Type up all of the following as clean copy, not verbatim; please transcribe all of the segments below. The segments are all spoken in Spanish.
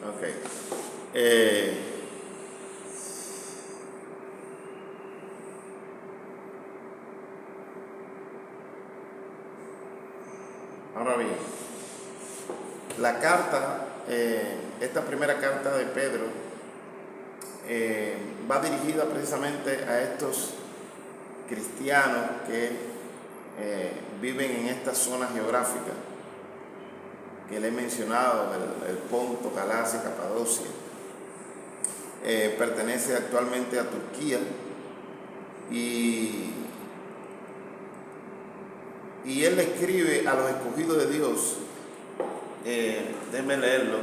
Ok. Eh, Ahora bien, la carta, esta primera carta de Pedro, va dirigida precisamente a estos cristianos que viven en esta zona geográfica que le he mencionado, el Ponto, Galacia, Capadocia. Pertenece actualmente a Turquía y él escribe a los escogidos de Dios. Déjenme leerlo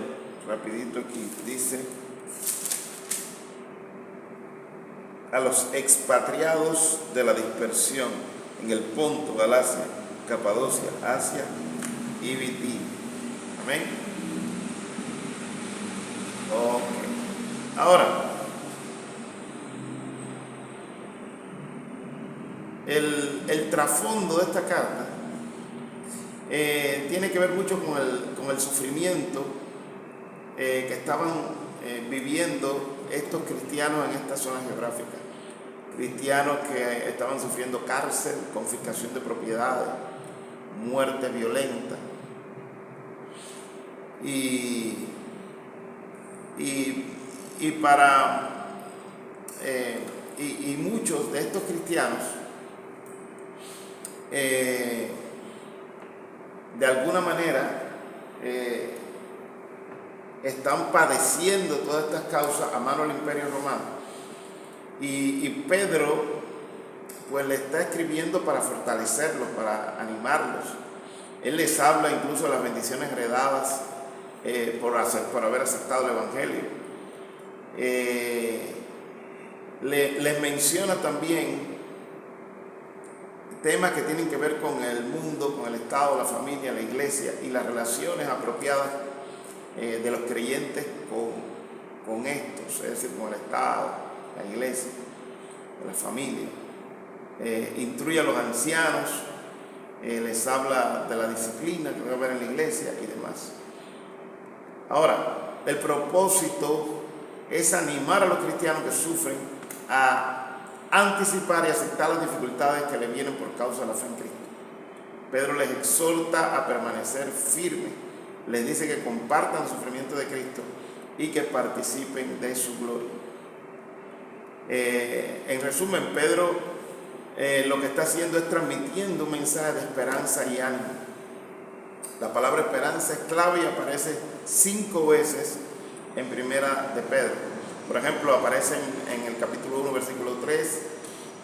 rapidito aquí. Dice: a los expatriados de la dispersión en el Ponto, Galacia, Capadocia, Asia y Bitinia. Amén. Ok. Ahora, el trasfondo de esta carta tiene que ver mucho con el sufrimiento que estaban viviendo estos cristianos en esta zona geográfica. Cristianos que estaban sufriendo cárcel, confiscación de propiedades, muerte violenta. Y muchos de estos cristianos de alguna manera están padeciendo todas estas causas a mano del Imperio Romano. Y Pedro pues le está escribiendo para fortalecerlos, para animarlos. Él les habla incluso de las bendiciones heredadas por haber aceptado el Evangelio. Les menciona también temas que tienen que ver con el mundo, con el Estado, la familia, la iglesia y las relaciones apropiadas de los creyentes con estos, es decir, con el Estado, la iglesia, la familia. Instruye a los ancianos, les habla de la disciplina que debe haber en la iglesia y demás. Ahora, el propósito es animar a los cristianos que sufren a anticipar y aceptar las dificultades que le vienen por causa de la fe en Cristo. Pedro les exhorta a permanecer firmes, les dice que compartan el sufrimiento de Cristo y que participen de su gloria. En resumen, Pedro lo que está haciendo es transmitiendo un mensaje de esperanza y ánimo. La palabra esperanza es clave y aparece 5 veces en primera de Pedro. Por ejemplo, aparece en el capítulo 1, versículo 3,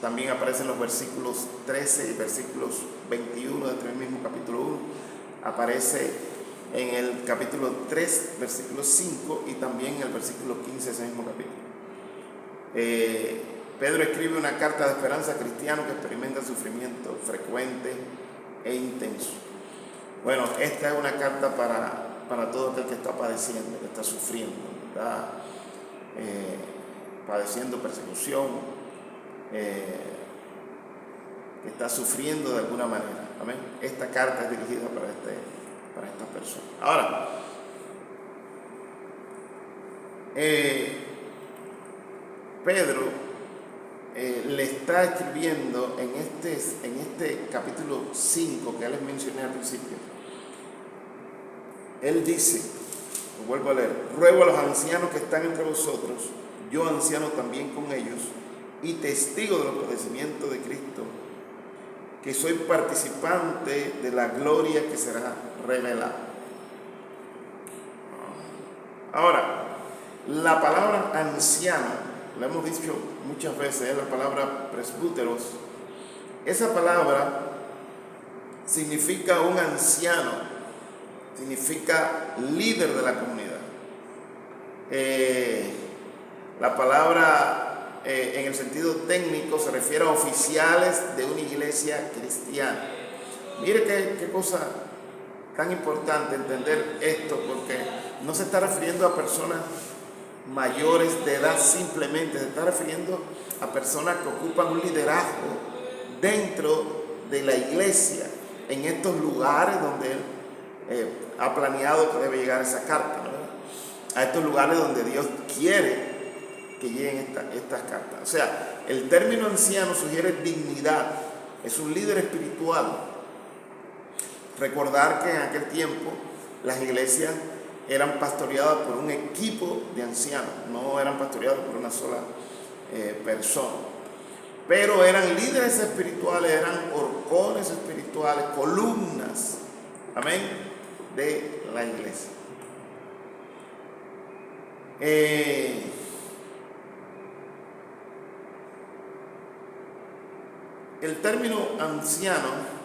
también aparecen los versículos 13 y versículos 21 de este mismo capítulo 1, aparece en el capítulo 3, versículo 5 y también en el versículo 15 de ese mismo capítulo. Pedro escribe una carta de esperanza a cristianos que experimentan sufrimiento frecuente e intenso. Bueno, esta es una carta para todo aquel que está padeciendo, que está sufriendo, está padeciendo persecución, que está sufriendo de alguna manera. ¿Amén? Esta carta es dirigida para estas personas. Ahora, Pedro le está escribiendo en este capítulo 5 que les mencioné al principio. Él dice, lo vuelvo a leer: ruego a los ancianos que están entre vosotros, yo anciano también con ellos, y testigo de los padecimientos de Cristo, que soy participante de la gloria que será revelada. Ahora, la palabra anciano, lo hemos dicho muchas veces, es la palabra presbúteros. Esa palabra significa un anciano, significa líder de la comunidad. La palabra en el sentido técnico se refiere a oficiales de una iglesia cristiana. Mire qué cosa tan importante entender esto, porque no se está refiriendo a personas mayores de edad simplemente, se está refiriendo a personas que ocupan un liderazgo dentro de la iglesia, en estos lugares donde él ha planeado que debe llegar esa carta, ¿verdad? a estos lugares donde Dios quiere que lleguen estas cartas. O sea, el término anciano sugiere dignidad, es un líder espiritual. Recordar que en aquel tiempo las iglesias eran pastoreadas por un equipo de ancianos, no eran pastoreadas por una sola persona. Pero eran líderes espirituales, eran horcones espirituales, columnas, amén, de la iglesia. El término anciano,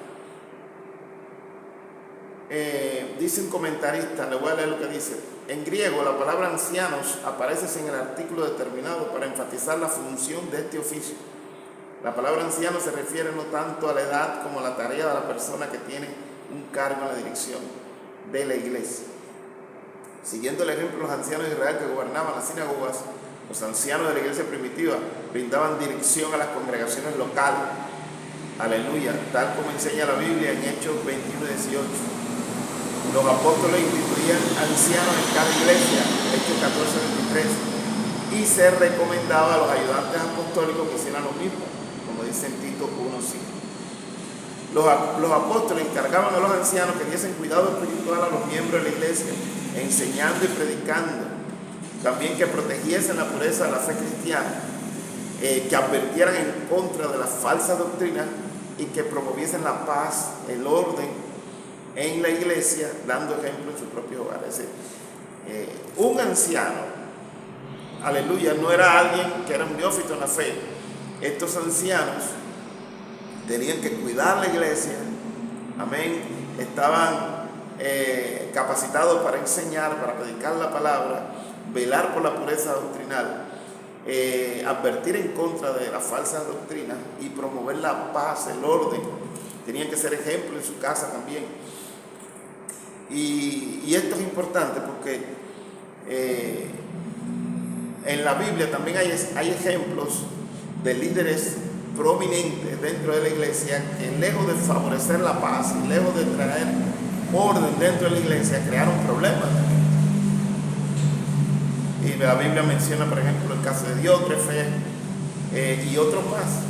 dice un comentarista, le voy a leer lo que dice. En griego, la palabra ancianos aparece sin el artículo determinado para enfatizar la función de este oficio. La palabra anciano se refiere no tanto a la edad como a la tarea de la persona que tiene un cargo en la dirección de la iglesia. Siguiendo el ejemplo de los ancianos de Israel que gobernaban las sinagogas, los ancianos de la iglesia primitiva brindaban dirección a las congregaciones locales. Aleluya, tal como enseña la Biblia en Hechos 21:18. Los apóstoles instituían ancianos en cada iglesia, Hechos 14:23, y se recomendaba a los ayudantes apostólicos que hicieran lo mismo, como dice en Tito 1:5. Los apóstoles encargaban a los ancianos que diesen cuidado espiritual a los miembros de la iglesia, enseñando y predicando. También que protegiesen la pureza de la fe cristiana, que advirtieran en contra de las falsas doctrinas y que promoviesen la paz, el orden en la iglesia, dando ejemplo en su propio hogar. Es decir, un anciano, aleluya, no era alguien que era un neófito en la fe. Estos ancianos tenían que cuidar la iglesia, amén, estaban capacitados para enseñar, para predicar la palabra, velar por la pureza doctrinal, advertir en contra de las falsas doctrinas y promover la paz, el orden. Tenían que ser ejemplo en su casa también. Y esto es importante porque en la Biblia también hay ejemplos de líderes prominentes dentro de la iglesia que, lejos de favorecer la paz y lejos de traer orden dentro de la iglesia, crearon problemas. Y la Biblia menciona, por ejemplo, el caso de Diótrefes y otros más.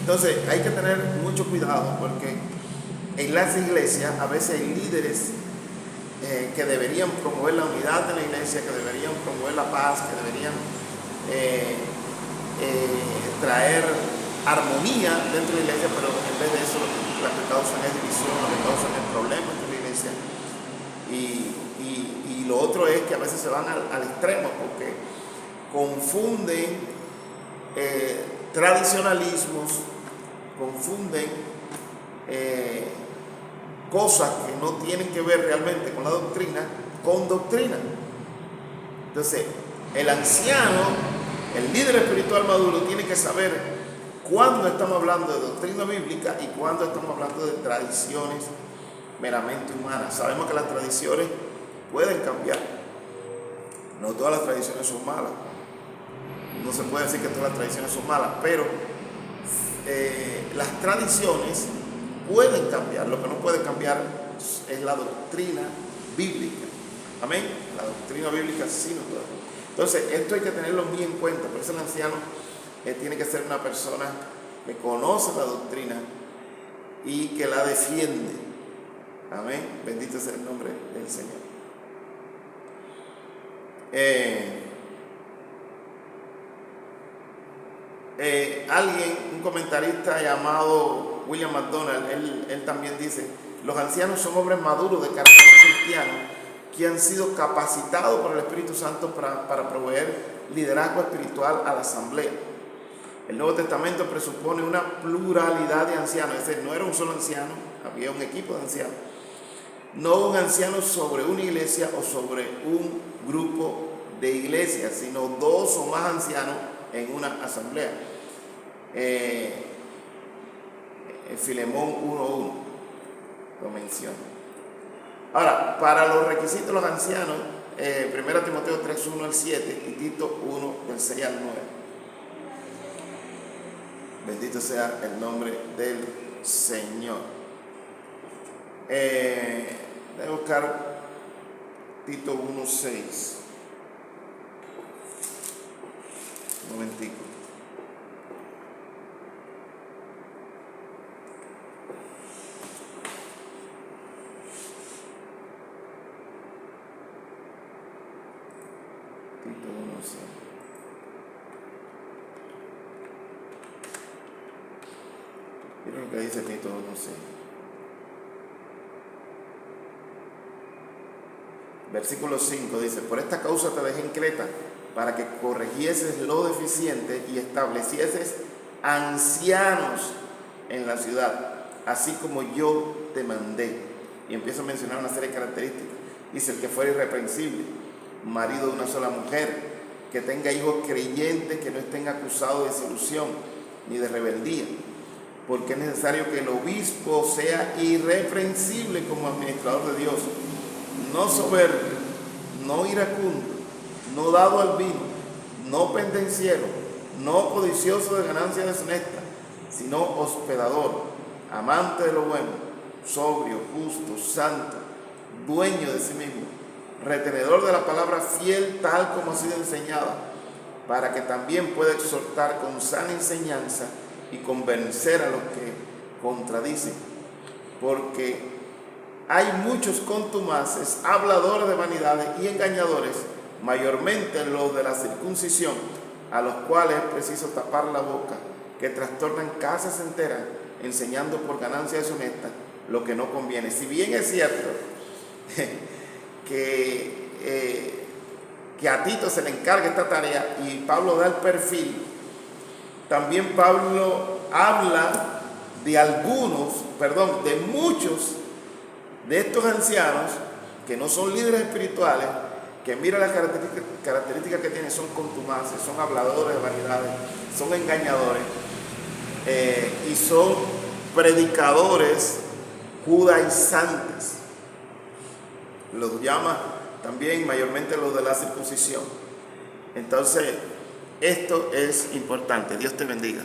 Entonces hay que tener mucho cuidado porque en las iglesias a veces hay líderes que deberían promover la unidad de la iglesia, que deberían promover la paz, que deberían traer armonía dentro de la iglesia, pero en vez de eso lo que causan es división, lo que causan es problemas dentro de la iglesia. Y lo otro es que a veces se van al extremo porque confunden tradicionalismos, confunden cosas que no tienen que ver realmente con la doctrina, con doctrina. Entonces, el anciano, el líder espiritual maduro, tiene que saber cuándo estamos hablando de doctrina bíblica y cuándo estamos hablando de tradiciones meramente humanas. Sabemos que las tradiciones pueden cambiar. No todas las tradiciones son malas. No se puede decir que todas las tradiciones son malas, pero las tradiciones pueden cambiar. Lo que no puede cambiar es la doctrina bíblica. Amén. La doctrina bíblica sí no puede. Entonces, esto hay que tenerlo muy en cuenta. Por eso el anciano tiene que ser una persona que conoce la doctrina y que la defiende. Amén. Bendito sea el nombre del Señor. Un comentarista llamado William McDonald, él también dice: los ancianos son hombres maduros de carácter cristiano que han sido capacitados por el Espíritu Santo para proveer liderazgo espiritual a la asamblea. El Nuevo Testamento presupone una pluralidad de ancianos, es decir, no era un solo anciano, había un equipo de ancianos. No un anciano sobre una iglesia o sobre un grupo de iglesias, sino dos o más ancianos en una asamblea. Filemón 1:1 lo menciona. Ahora, para los requisitos de los ancianos, 1 Timoteo 3:1 al 7 y Tito 1 del 6 al 9. Bendito sea el nombre del Señor. Voy a buscar Tito 1:6. Un momentico. Tito 1:6. Miren lo que dice Tito 1:6. Versículo 5 dice: por esta causa te dejé en Creta, para que corrigieses lo deficiente y establecieses ancianos en la ciudad, así como yo te mandé. Y empiezo a mencionar una serie de características. Dice: el que fuera irreprensible, marido de una sola mujer, que tenga hijos creyentes, que no estén acusados de disolución ni de rebeldía, porque es necesario que el obispo sea irreprensible como administrador de Dios, no soberbio, no iracundo, no dado al vino, no pendenciero, no codicioso de ganancias deshonestas, sino hospedador, amante de lo bueno, sobrio, justo, santo, dueño de sí mismo, retenedor de la palabra, fiel tal como ha sido enseñada, para que también pueda exhortar con sana enseñanza y convencer a los que contradicen, porque hay muchos contumaces, habladores de vanidades y engañadores, mayormente los de la circuncisión, a los cuales es preciso tapar la boca, que trastornan casas enteras, enseñando por ganancia deshonesta lo que no conviene. Si bien es cierto que a Tito se le encarga esta tarea y Pablo da el perfil, también Pablo habla de muchos de estos ancianos que no son líderes espirituales, que mira las características que tienen: son contumaces, son habladores de vanidades, son engañadores, y son predicadores judaizantes. Los llama también mayormente los de la circuncisión. Entonces, esto es importante. Dios te bendiga.